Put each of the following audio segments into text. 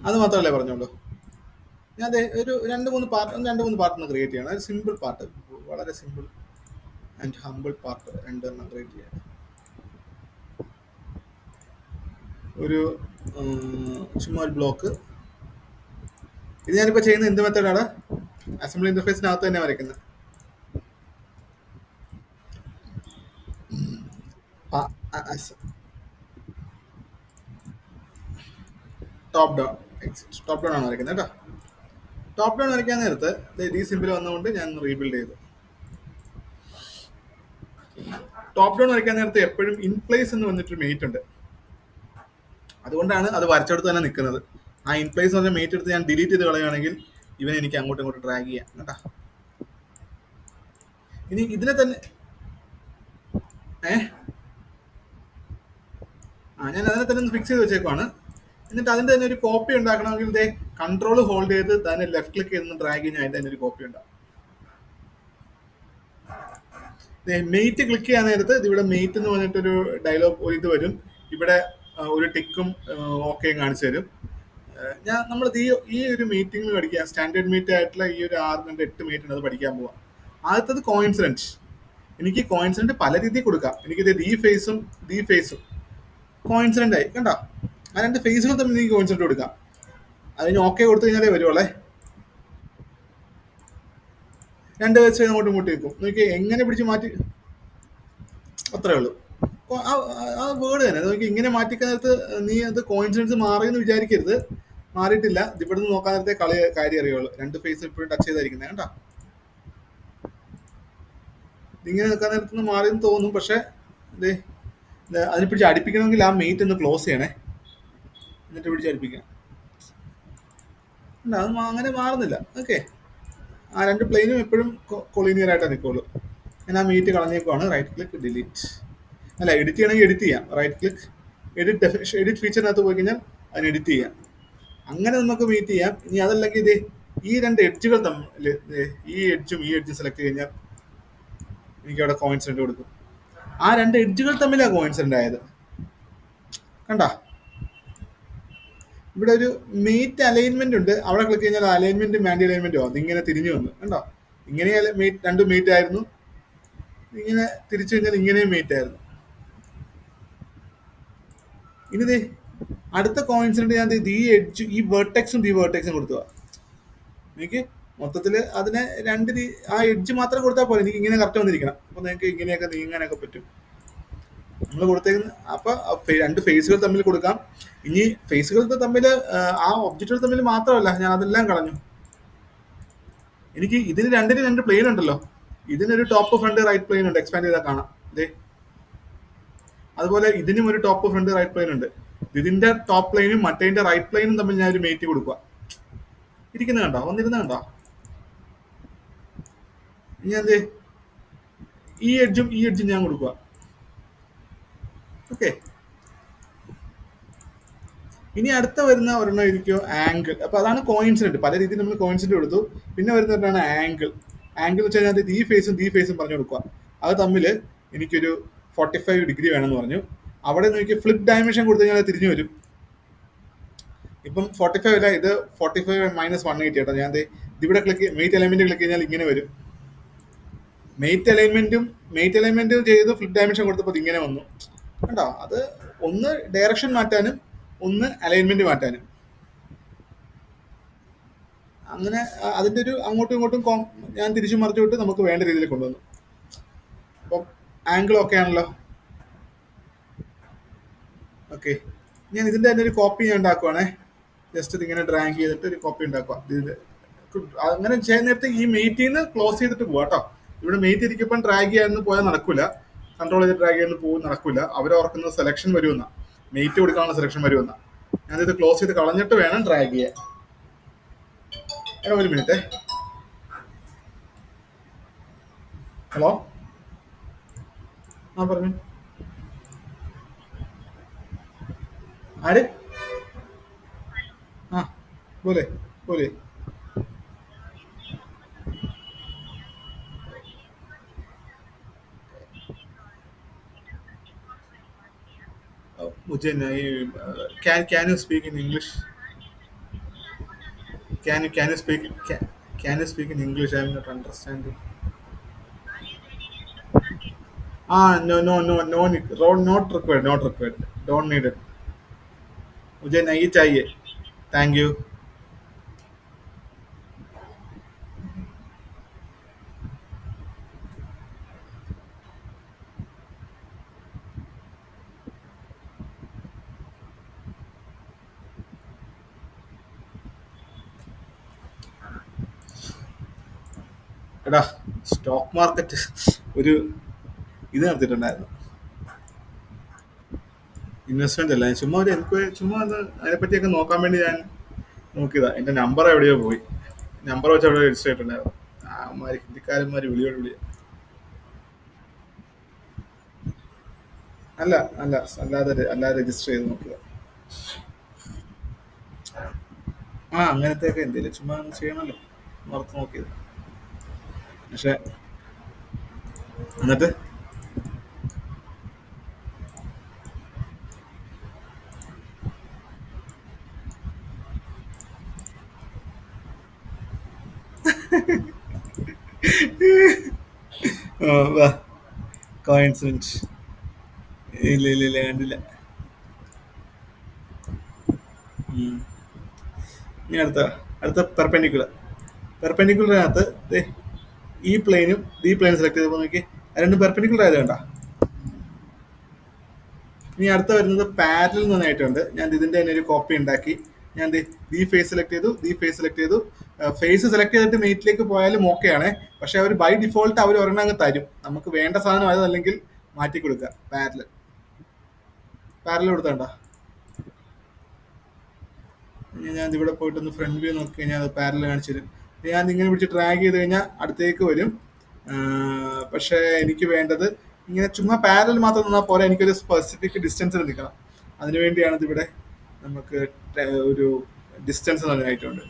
അത് മാത്രമല്ലേ പറഞ്ഞോളൂ. ഞാൻ ദേ ഒരു രണ്ട് മൂന്ന് പാർട്ട് ഒന്ന് ക്രിയേറ്റ് ചെയ്യണം. ഒരു സിമ്പിൾ പാർട്ട്, വളരെ സിമ്പിൾ ആൻഡ് ഹമ്പിൾ പാർട്ട് രണ്ടെണ്ണം ക്രിയേറ്റ് ചെയ്യണം. ഒരു ചുമ്മാ ഒരു ബ്ലോക്ക്. ഇത് ഞാനിപ്പോൾ ചെയ്യുന്ന എന്ത് മെത്തേഡാണ്? അസംബ്ലി ഇന്റർഫേസിനകത്ത് തന്നെ വരയ്ക്കുന്നത്. ടോപ്പ് ഡൗൺ, ടോപ്പ് ഡൗൺ ആണ് വരയ്ക്കുന്നത് കേട്ടോ. ടോപ്പ് ഡൗൺ വരയ്ക്കാൻ നേരത്ത് ഈ സിമ്പിൾ വന്നുകൊണ്ട് ഞാൻ റീബിൽഡ് ചെയ്തു. ടോപ്പ് ഡൗൺ വരയ്ക്കാൻ നേരത്ത് എപ്പോഴും ഇൻ പ്ലേസ് എന്ന് വന്നിട്ടൊരു മേറ്റ് ഉണ്ട്. അതുകൊണ്ടാണ് അത് വരച്ചെടുത്ത് തന്നെ നിൽക്കുന്നത്. ആ ഇൻ പ്ലേസ് എന്ന് പറഞ്ഞ മേറ്റ് എടുത്ത് ഞാൻ ഡിലീറ്റ് ചെയ്ത് കളയുകയാണെങ്കിൽ ഇവനെ എനിക്ക് അങ്ങോട്ടും ഇങ്ങോട്ടും ഡ്രാഗ് ചെയ്യാം കേട്ടാ. ഇനി ഇതിനെ തന്നെ ഏഹ് ഞാൻ അതിനെ തന്നെ ഒന്ന് ഫിക്സ് ചെയ്ത് വെച്ചേക്കുവാണ്. എന്നിട്ട് അതിന്റെ തന്നെ ഒരു കോപ്പി ഉണ്ടാക്കണമെങ്കിൽ ഇതേ കൺട്രോൾ ഹോൾഡ് ചെയ്ത് തന്നെ ലെഫ്റ്റ് ക്ലിക്ക് ചെയ്ത് ഡ്രാഗ് കഴിഞ്ഞാൽ അതിന്റെ തന്നെ ഒരു കോപ്പി ഉണ്ടാവും. മെയ്റ്റ് ക്ലിക്ക് ചെയ്യാൻ നേരത്ത് ഇവിടെ മെയ്റ്റ് എന്ന് പറഞ്ഞിട്ടൊരു ഡയലോഗ് ഇത് വരും. ഇവിടെ ഒരു ടിക്കും ഓക്കെയും കാണിച്ചു തരും. നമ്മൾ ഈ ഒരു മീറ്റിംഗിൽ പഠിക്കുക, സ്റ്റാൻഡേർഡ് മീറ്റ് ആയിട്ടുള്ള ഈ ഒരു 6-8 മീറ്റ് അത് പഠിക്കാൻ പോവാം. ആദ്യത്തത് കോയിൻസിഡൻറ്റ്. എനിക്ക് കോയിൻസിഡൻറ്റ് പല രീതിയിൽ കൊടുക്കാം. എനിക്കിത് ഡി ഫേസും കോയിൻസിഡൻ്റ് ആയി കണ്ടോ. ആ രണ്ട് ഫേസുകൾ തമ്മിൽ എനിക്ക് കോയിൻസിഡൻറ്റ് കൊടുക്കാം. അതിന് ഓക്കെ കൊടുത്തു കഴിഞ്ഞാലേ വരുവുള്ളേ. രണ്ട് വെച്ച് അങ്ങോട്ടും ഇങ്ങോട്ട് വെക്കും. നോക്കി എങ്ങനെ പിടിച്ച് മാറ്റി, അത്രേ ഉള്ളൂ. ആ വേർഡ് തന്നെ നോക്കി ഇങ്ങനെ മാറ്റിക്കാൻ നേരത്ത് നീ അത് കോയിൻസിഡൻസ് മാറിയെന്ന് വിചാരിക്കരുത്. മാറിയിട്ടില്ല. ഇവിടെ നിന്ന് നോക്കാൻ നേരത്തെ കാര്യം അറിയുള്ളൂ. രണ്ട് ഫേസ് ഇപ്പോഴും ടച്ച് ചെയ്തായിരിക്കുന്നത് കേട്ടോ. ഇങ്ങനെ നിൽക്കാൻ നേരത്തുനിന്ന് മാറിയെന്ന് തോന്നും. പക്ഷെ അതിനെ പിടിച്ച് അടുപ്പിക്കണമെങ്കിൽ ആ മെയ്റ്റ് ഒന്ന് ക്ലോസ് ചെയ്യണേ, എന്നിട്ട് പിടിച്ച് അടുപ്പിക്കണം. അത് അങ്ങനെ മാറുന്നില്ല. ഓക്കെ, ആ രണ്ട് പ്ലെയിനും എപ്പോഴും കൊളീനിയർ ആയിട്ടേ നിൽക്കുള്ളൂ. ഞാൻ ആ മീറ്റ് കളഞ്ഞേക്കുവാണ്. റൈറ്റ് ക്ലിക്ക് ഡിലീറ്റ്, അല്ല എഡിറ്റ് ചെയ്യണമെങ്കിൽ എഡിറ്റ് ചെയ്യാം. റൈറ്റ് ക്ലിക്ക് എഡിറ്റ് ഫീച്ചറിനകത്ത് പോയി കഴിഞ്ഞാൽ അതിന് എഡിറ്റ് ചെയ്യാം. അങ്ങനെ നമുക്ക് മീറ്റ് ചെയ്യാം. ഇനി അതല്ലെങ്കിൽ ഈ രണ്ട് എഡ്ജുകൾ തമ്മിൽ ഈ എഡ്ജും സെലക്ട് കഴിഞ്ഞാൽ എനിക്ക് അവിടെ കോയിൻസിഡന്റ് കൊടുക്കും. ആ രണ്ട് എഡ്ജുകൾ തമ്മിലാണ് കോയിൻസിഡന്റ് ആയത് കണ്ടാ. ഇവിടെ ഒരു മീറ്റ് അലൈൻമെന്റ് ഉണ്ട്. അവിടെ ക്ലിക്ക് കഴിഞ്ഞാൽ അലൈൻമെന്റും ആന്റി അലൈൻമെന്റും അതിങ്ങനെ തിരിഞ്ഞു വന്നു കണ്ടോ. ഇങ്ങനെ രണ്ട് മീറ്റ് ആയിരുന്നു, ഇങ്ങനെ തിരിച്ചു കഴിഞ്ഞാൽ ഇങ്ങനെയും മീറ്റ് ആയിരുന്നു. ഇനി അടുത്ത കോയിൻസിഡന്റ് ഞാൻ ഈ വേർട്ടെക്സും കൊടുത്തു. എനിക്ക് മൊത്തത്തിൽ അതിനെ ആ എഡ്ജ് മാത്രം കൊടുത്താൽ പോലെ എനിക്ക് ഇങ്ങനെ കറക്റ്റ് വന്നിരിക്കണം. അപ്പൊ നിങ്ങൾക്ക് ഇങ്ങനെയൊക്കെ നീങ്ങാനൊക്കെ പറ്റും. നമ്മൾ കൊടുത്തേക്കുന്ന അപ്പൊ രണ്ട് ഫേസുകൾ തമ്മിൽ കൊടുക്കാം. ഇനി ഫേസുകൾ തമ്മിൽ ആ ഒബ്ജക്റ്റുകൾ തമ്മിൽ മാത്രമല്ല, ഞാൻ അതെല്ലാം കളഞ്ഞു. എനിക്ക് ഇതിന് രണ്ട് പ്ലെയിൻ ഉണ്ടല്ലോ. ഇതിനൊരു ടോപ്പ് ഫ്രണ്ട് റൈറ്റ് പ്ലെയിൻ ഉണ്ട്, എക്സ്പാൻഡ് ചെയ്താൽ കാണാം. അതുപോലെ ഇതിനും ഒരു ടോപ്പ് ഫ്രണ്ട് റൈറ്റ് പ്ലെയിൻ ഉണ്ട്. ഇതിന്റെ ടോപ്പ് പ്ലെയിനും മറ്റേതിന്റെ റൈറ്റ് പ്ലെയിനും തമ്മിൽ ഞാൻ ഒരു മേറ്റ് കൊടുക്കുക. ഇരിക്കുന്നത് കണ്ടോ, വന്നിരുന്ന കണ്ടോ. ഞാൻ ഈ എഡ്ജും ഞാൻ കൊടുക്കുക. ഓക്കെ, ഇനി അടുത്ത വരുന്ന ഒരെണ്ണം ഇരിക്കും ആംഗിൾ. അപ്പൊ അതാണ് കോയിൻസിഡന്റ്. പല രീതിയിൽ നമ്മൾ കോയിൻസിഡന്റ് കൊടുത്തു. പിന്നെ വരുന്നതാണ് ആംഗിൾ. ആംഗിൾ എന്ന് വെച്ചാൽ ഈ ഫേസും പറഞ്ഞു കൊടുക്കുക. അത് തമ്മിൽ എനിക്കൊരു 45 ഡിഗ്രി വേണമെന്ന് പറഞ്ഞു. അവിടെ നോക്കി ഫ്ലിപ്പ് ഡയമെൻഷൻ കൊടുത്തു കഴിഞ്ഞാൽ അത് തിരിഞ്ഞു വരും. ഇപ്പം 45 അല്ല, ഇത് 45 - 180 കേട്ടോ. ഞാൻ ഇവിടെ മെയ്റ്റ് എലമെന്റ് ക്ലിക്ക് കഴിഞ്ഞാൽ ഇങ്ങനെ വരും. മെയ്റ്റ് അലൈൻമെന്റും ചെയ്ത് ഫ്ലിപ്പ് ഡയമെൻഷൻ കൊടുത്തപ്പോൾ ഇങ്ങനെ വന്നു കണ്ടോ. അത് ഒന്ന് ഡയറക്ഷൻ മാറ്റാനും ഒന്ന് അലൈൻമെന്റ് മാറ്റാനും. അങ്ങനെ അതിന്റെ ഒരു അങ്ങോട്ടും ഇങ്ങോട്ടും ഞാൻ തിരിച്ചു മറിച്ചു വിട്ട് നമുക്ക് വേണ്ട രീതിയിൽ കൊണ്ടുവന്നു. അപ്പം ആംഗിൾ ഓക്കെ ആണല്ലോ. ഓക്കെ, ഞാൻ ഇതിന്റെ തന്നെ ഒരു കോപ്പി ഞാൻ ഉണ്ടാക്കുവാണേ. ജസ്റ്റ് ഇതിങ്ങനെ ഡ്രാഗ് ചെയ്തിട്ട് ഒരു കോപ്പി ഉണ്ടാക്കുക. അങ്ങനെ ചെയ്യാൻ നേരത്തെ ഈ മെയ്റ്റിൽ നിന്ന് ക്ലോസ് ചെയ്തിട്ട് പോവാ കേട്ടോ. ഇവിടെ മെയ്റ്റ് ഇരിക്കുമ്പോൾ ഡ്രാഗ് ചെയ്യാൻ പോയാൽ നടക്കില്ല. കൺട്രോൾ ചെയ്ത് ഡ്രാഗ് ചെയ്യാൻ പോകും, നടക്കില്ല. അവരോർക്കുന്ന സെലക്ഷൻ വരുമെന്ന, മെയ്റ്റ് കൊടുക്കാനുള്ള സെലക്ഷൻ വരുമെന്ന. ഞാനിത് ക്ലോസ് ചെയ്ത് കളഞ്ഞിട്ട് വേണം ഡ്രാഗ് ചെയ്യാൻ. ഒരു മിനിറ്റ്. ഹലോ, ആ പറഞ്ഞു. ആര്? ആ പോലെ मुझे नहीं, can you speak in English? Can you speak can you speak in English? I'm not understanding. No, not required, not required. Don't need it. मुझे नहीं चाहिए. Thank you. എടാ സ്റ്റോക്ക് മാർക്കറ്റ് ഒരു ഇത് നടത്തിയിട്ടുണ്ടായിരുന്നു. ഇൻവെസ്റ്റ്മെന്റ് അല്ല, ചുമ്മാ ഒരു എനിക്ക് ചുമ്മാ ഒന്ന് അതിനെപ്പറ്റിയൊക്കെ നോക്കാൻ വേണ്ടി ഞാൻ നോക്കിയതാ. എന്റെ നമ്പർ എവിടെയോ പോയി. നമ്പർ വെച്ച് അവിടെ രജിസ്റ്റർ ചെയ്തിട്ടുണ്ടായിരുന്നു. ആമാര് ഹിന്ദിക്കാരന്മാര് വിളിയോട് വിളി. അല്ല അല്ല, അല്ലാതെ രജിസ്റ്റർ ചെയ്ത് നോക്കിയതാ. അങ്ങനത്തെയൊക്കെ എന്തേലും ചുമ്മാ ഒന്ന് ചെയ്യണമല്ലോ ഓർത്ത് നോക്കിയത്. പക്ഷെ എന്നിട്ട് കോയിൻസിഡൻസ്. ഇല്ല ഇല്ല ഇല്ല, കണ്ടില്ല. ഉം. ഇനി അടുത്ത പെർപെൻഡിക്കുലർ. പെർപെൻഡിക്കുലറിനകത്ത് ഈ പ്ലെയിനും ഈ പ്ലെയിനും സെലക്ട് ചെയ്തപ്പോൾ നോക്കി രണ്ടും പെർപെൻഡിക്കുലർ ആയത് കണ്ട. ഇനി അടുത്ത വരുന്നത് പാരലൽ എന്ന് പറഞ്ഞിട്ടുണ്ട്. ഞാൻ ഇതിന്റെ തന്നെ ഒരു കോപ്പി ഉണ്ടാക്കി. ഞാൻ ദി ഫേസ് സെലക്ട് ചെയ്തു, ദി ഫേസ് സെലക്ട് ചെയ്തു. ഫേസ് സെലക്ട് ചെയ്തിട്ട് മേറ്റിലേക്ക് പോയാലും ഓക്കെയാണ്. പക്ഷെ അവർ ബൈ ഡിഫോൾട്ട് അവർ ഒരെണ്ണം അങ്ങ് തരും. നമുക്ക് വേണ്ട സാധനം അതല്ലെങ്കിൽ മാറ്റി കൊടുക്കുക. പാരലൽ പാരലൽ കൊടുത്തണ്ട. ഞാൻ ഇവിടെ പോയിട്ടൊന്ന് ഫ്രണ്ട് വ്യൂ നോക്കി കഴിഞ്ഞാൽ അത് പാരലൽ കാണിച്ചു തരും. ഞാൻ ഇങ്ങനെ പിടിച്ച് ഡ്രാഗ് ചെയ്ത് കഴിഞ്ഞാൽ അടുത്തേക്ക് വരും. പക്ഷേ എനിക്ക് വേണ്ടത് ഇങ്ങനെ ചുമ്മാ പാരലൽ മാത്രം നിന്നാൽ പോലെ എനിക്കൊരു സ്പെസിഫിക് ഡിസ്റ്റൻസിൽ നിൽക്കണം. അതിനുവേണ്ടിയാണ് ഇതിവിടെ നമുക്ക് ഒരു ഡിസ്റ്റൻസ് പറഞ്ഞായിട്ടുണ്ട്.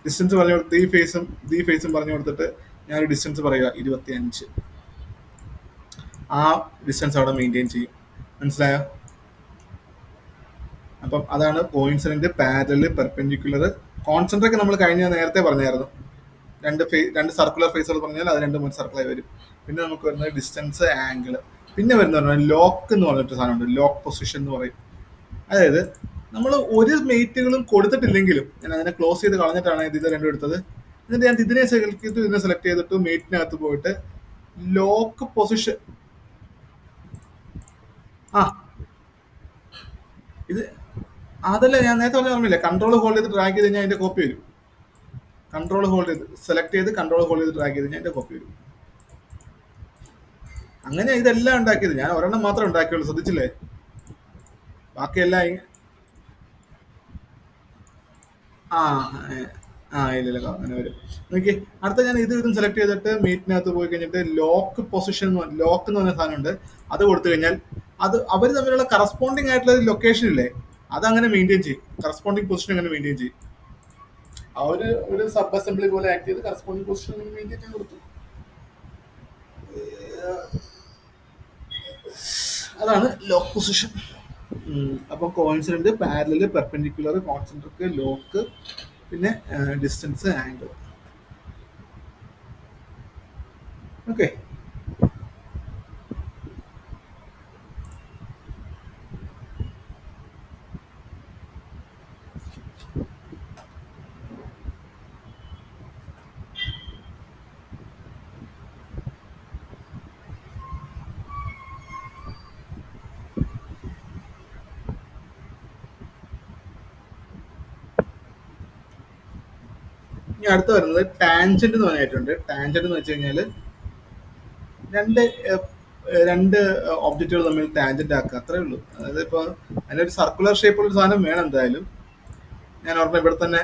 ഡിസ്റ്റൻസ് പറഞ്ഞു കൊടുത്ത് ഈ ഫേസും പറഞ്ഞു കൊടുത്തിട്ട് ഞാനൊരു ഡിസ്റ്റൻസ് പറയുക 25. ആ ഡിസ്റ്റൻസ് അവിടെ മെയിൻറ്റെയിൻ ചെയ്യും. മനസ്സിലായോ? അപ്പം അതാണ് കോയിൻസിഡന്റ്, പാരലൽ, പെർപെൻഡിക്കുലർ. കോൺസെൻട്രേറ്റ് നമ്മൾ നേരത്തെ പറഞ്ഞായിരുന്നു. രണ്ട് സർക്കുലർ ഫേസുകൾ പറഞ്ഞാൽ അത് രണ്ടും സർക്കിളായി വരും. പിന്നെ നമുക്ക് വരുന്നത് ഡിസ്റ്റൻസ്, ആംഗിൾ. പിന്നെ വരുന്ന ലോക്ക് എന്ന് പറഞ്ഞിട്ട് സാധനമുണ്ട്. ലോക്ക് പൊസിഷൻ എന്ന് പറയും. അതായത് നമ്മൾ ഒരു മേറ്റുകളും കൊടുത്തിട്ടില്ലെങ്കിലും ഞാൻ അതിനെ ക്ലോസ് ചെയ്ത് കളഞ്ഞിട്ടാണ് ഇത് രണ്ടും എടുത്തത്. എന്നിട്ട് ഞാൻ ഇതിനെ സെലക്ട് ചെയ്തു, ഇതിനെ സെലക്ട് ചെയ്തിട്ട് മേറ്റിനകത്ത് പോയിട്ട് ലോക്ക് പൊസിഷൻ. ആ ഇത് അതല്ല, ഞാൻ നേരത്തെ പറഞ്ഞ ഓർമ്മയില്ല. കൺട്രോൾ ഹോൾഡ് ചെയ്ത് ഡ്രാഗ് ചെയ്ത് കഴിഞ്ഞാൽ അതിന്റെ കോപ്പി വരും. കൺട്രോൾ ഹോൾഡ് ചെയ്ത് സെലക്ട് ചെയ്ത് കൺട്രോൾ ഹോൾഡ് ചെയ്ത് ഡ്രാഗ് ചെയ്ത് കഴിഞ്ഞാൽ അതിന്റെ കോപ്പി വരും. അങ്ങനെ ഇതെല്ലാം ഉണ്ടാക്കിയത്. ഞാൻ ഒരെണ്ണം മാത്രമേ ഉണ്ടാക്കിയുള്ളൂ, ശ്രദ്ധിച്ചില്ലേ? ബാക്കിയെല്ലാം ആ ഇല്ല അങ്ങനെ വരും. നോക്കി അടുത്ത ഞാൻ ഇതും സെലക്ട് ചെയ്തിട്ട് മീറ്റിനകത്ത് പോയി കഴിഞ്ഞിട്ട് ലോക്ക് പൊസിഷൻ, ലോക്ക് എന്ന് പറഞ്ഞ സാധനമുണ്ട്. അത് കൊടുത്തു കഴിഞ്ഞാൽ അത് അവർ തമ്മിലുള്ള കറസ്പോണ്ടിങ് ആയിട്ടുള്ള ലൊക്കേഷൻ ഇല്ലേ, അത് അങ്ങനെ മെയിൻറ്റെയിൻ ചെയ്യും. കറസ്പോണ്ടിങ് പൊസിഷൻ അങ്ങനെ മെയിൻറ്റെയിൻ ചെയ്യും. ഒരു സബ് അസംബ്ലി പോലെ ആക്ട് ചെയ്ത് കറസ്പോണ്ടിങ് പൊസിഷൻ മെയിൻറ്റെയിൻ ചെയ്ത് കൊടുത്തു. അതാണ് ലോക്ക് പൊസിഷൻ. അപ്പൊ coincident, parallel, perpendicular, concentric, lock, പിന്നെ ഡിസ്റ്റൻസ്, ആംഗിൾ. ഓക്കെ. ഇനി അടുത്ത് വരുന്നത് ടാൻജന്റ് എന്ന് പറഞ്ഞിട്ടുണ്ട്. ടാൻജന്റ് എന്ന് വെച്ച് കഴിഞ്ഞാൽ രണ്ട് രണ്ട് ഒബ്ജക്റ്റുകൾ തമ്മിൽ ടാൻജന്റ് ആക്കുക, അത്രേ ഉള്ളൂ. അതായത് ഇപ്പോൾ അതിനൊരു സർക്കുലർ ഷേപ്പുള്ള ഒരു സാധനം വേണം എന്തായാലും. ഞാൻ ഓർമ്മ ഇവിടെ തന്നെ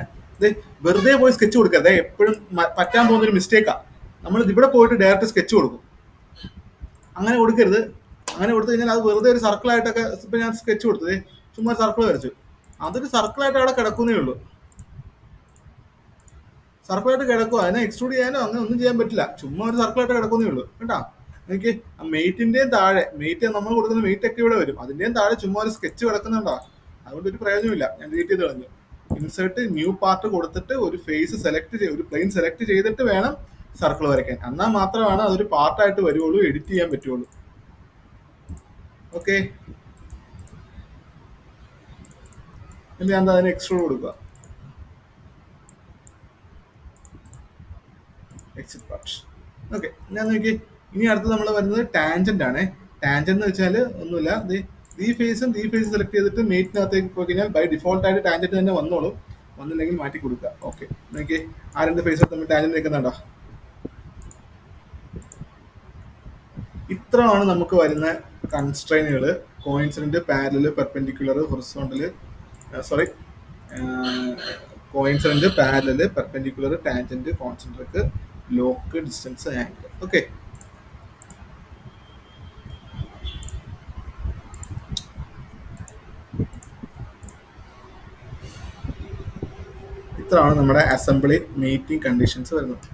വെറുതെ പോയി സ്കെച്ച് കൊടുക്കുക. എപ്പോഴും പറ്റാൻ പോകുന്ന ഒരു മിസ്റ്റേക്കാ. നമ്മൾ ഇവിടെ പോയിട്ട് ഡയറക്റ്റ് സ്കെച്ച് കൊടുക്കും. അങ്ങനെ കൊടുക്കരുത്. അങ്ങനെ കൊടുത്തു കഴിഞ്ഞാൽ അത് വെറുതെ ഒരു സർക്കിളായിട്ടൊക്കെ. ഇപ്പൊ ഞാൻ സ്കെച്ച് കൊടുത്തത് ചുമ്മാ സർക്കിൾ വരച്ചു, അതൊരു സർക്കിളായിട്ട് അവിടെ കിടക്കുന്നേ ഉള്ളൂ. സർക്കിളായിട്ട് കിടക്കുക, അതിനെ എക്സ്ട്രൂഡ് ചെയ്യാനോ അങ്ങനെ ഒന്നും ചെയ്യാൻ പറ്റില്ല. ചുമ്മാ ഒരു സർക്കിളായിട്ട് കിടക്കുന്നേ ഉള്ളൂ കേട്ടാ. എനിക്ക് മെയ്റ്റിന്റെയും താഴെ, മെയ്റ്റ് നമ്മൾ കൊടുക്കുന്ന മെയ്റ്റ് ഒക്കെ ഇവിടെ വരും, അതിന്റെയും താഴെ ചുമ്മാ ഒരു സ്കെച്ച് കിടക്കുന്നുണ്ടോ. അതുകൊണ്ട് ഒരു പ്രയോജനമില്ല. ഞാൻ ഡിലീറ്റ് ചെയ്ത് കളഞ്ഞു. ഇൻസേർട്ട് ന്യൂ പാർട്ട് കൊടുത്തിട്ട് ഒരു ഫേസ് സെലക്ട് ഒരു പ്ലെയിൻ സെലക്ട് ചെയ്തിട്ട് വേണം സർക്കിൾ വരയ്ക്കാൻ. എന്നാൽ മാത്രമാണ് അതൊരു പാർട്ടായിട്ട് വരുവുള്ളൂ, എഡിറ്റ് ചെയ്യാൻ പറ്റുള്ളൂ. ഓക്കെ, ഞാൻ അതിന് എക്സ്ട്രൂഡ് കൊടുക്കുക. Exit part. ഓക്കെ, ഞാൻ നോക്കി. ഇനി അടുത്ത് നമ്മൾ വരുന്നത് ടാൻജന്റ് ആണ്. ടാൻജന്റ് എന്ന് വെച്ചാൽ ഒന്നുമില്ല, ഈ ഫേസും സെലക്ട് ചെയ്തിട്ട് മേറ്റിനകത്തേക്ക് പോയി കഴിഞ്ഞാൽ ബൈ ഡിഫോൾട്ട് ആയിട്ട് ടാൻജന്റ് തന്നെ വന്നോളും. വന്നില്ലെങ്കിൽ മാറ്റി കൊടുക്കുക. ഓക്കെ, നോക്കി ആ രണ്ട് ഫേസ് തമ്മിൽ ടാൻജന്റ് നിൽക്കുന്നുണ്ടോ? ഇത്രയാണ് നമുക്ക് വരുന്ന കൺസ്ട്രെയിനുകൾ. Coincident, parallel, perpendicular, horizontal, sorry, coincident, parallel, perpendicular, tangent, concentric, lock, distance, angle. Okay, ഇത്രയാണ് നമ്മുടെ അസംബ്ലി മീറ്റിംഗ് കണ്ടീഷൻസ് വരുന്നത്.